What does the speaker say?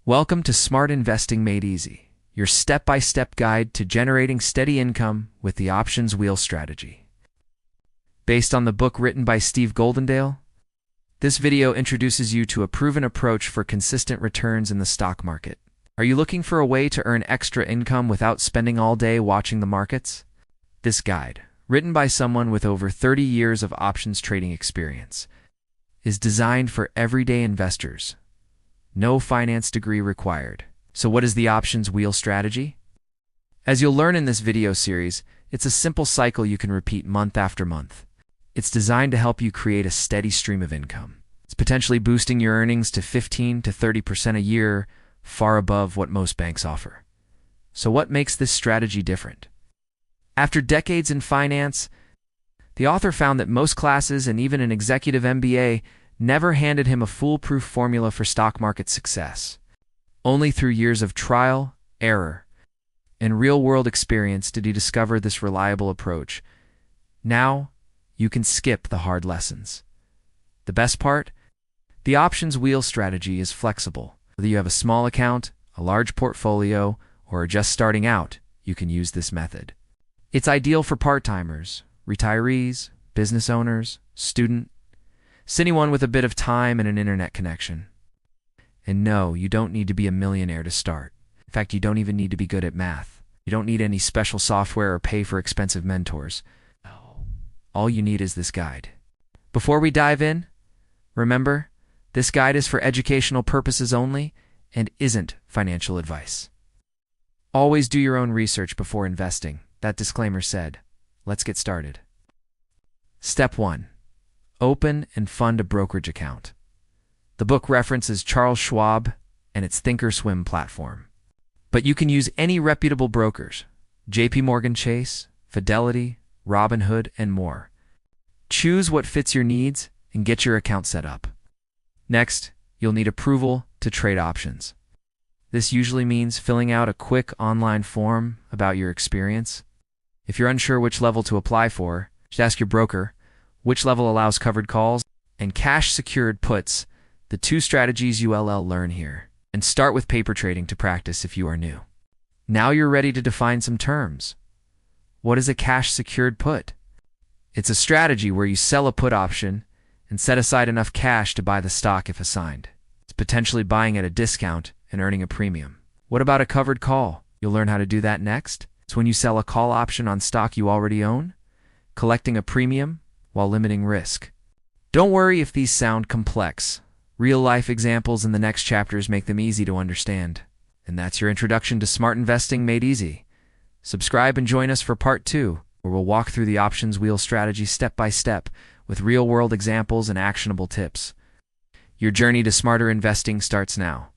Welcome to Smart Investing Made Easy, your step-by-step guide to generating steady income with the options wheel strategy. Based on the book written by Steve Goldendale, this video introduces you to a proven approach for consistent returns in the stock market. Are you looking for a way to earn extra income without spending all day watching the markets? This guide, written by someone with over 30 years of options trading experience, is designed for everyday investors. No finance degree required. So what is the options wheel strategy? As you'll learn in this video series, it's a simple cycle you can repeat month after month. It's designed to help you create a steady stream of income. It's potentially boosting your earnings to 15 to 30% a year, far above what most banks offer. So what makes this strategy different? After decades in finance, the author found that most classes and even an executive MBA never handed him a foolproof formula for stock market success. Only through years of trial, error, and real-world experience did he discover this reliable approach. Now, you can skip the hard lessons. The best part? The options wheel strategy is flexible. Whether you have a small account, a large portfolio, or are just starting out, you can use this method. It's ideal for part-timers, retirees, business owners, students, anyone with a bit of time and an internet connection. And no, you don't need to be a millionaire to start. In fact, you don't even need to be good at math. You don't need any special software or pay for expensive mentors. All you need is this guide. Before we dive in, remember, this guide is for educational purposes only and isn't financial advice. Always do your own research before investing. That disclaimer said. Let's get started. Step 1. Open and fund a brokerage account. The book references Charles Schwab and its Thinkorswim platform. But you can use any reputable brokers, JPMorgan Chase, Fidelity, Robinhood, and more. Choose what fits your needs and get your account set up. Next, you'll need approval to trade options. This usually means filling out a quick online form about your experience. If you're unsure which level to apply for, just ask your broker. Which level allows covered calls and cash-secured puts, the two strategies you'll learn here. And start with paper trading to practice if you are new. Now you're ready to define some terms. What is a cash-secured put? It's a strategy where you sell a put option and set aside enough cash to buy the stock if assigned. It's potentially buying at a discount and earning a premium. What about a covered call? You'll learn how to do that next. It's when you sell a call option on stock you already own, collecting a premium while limiting risk. Don't worry if these sound complex. Real-life examples in the next chapters make them easy to understand. And that's your introduction to Smart Investing Made Easy. Subscribe and join us for Part 2, where we'll walk through the options wheel strategy step by step with real-world examples and actionable tips. Your journey to smarter investing starts now.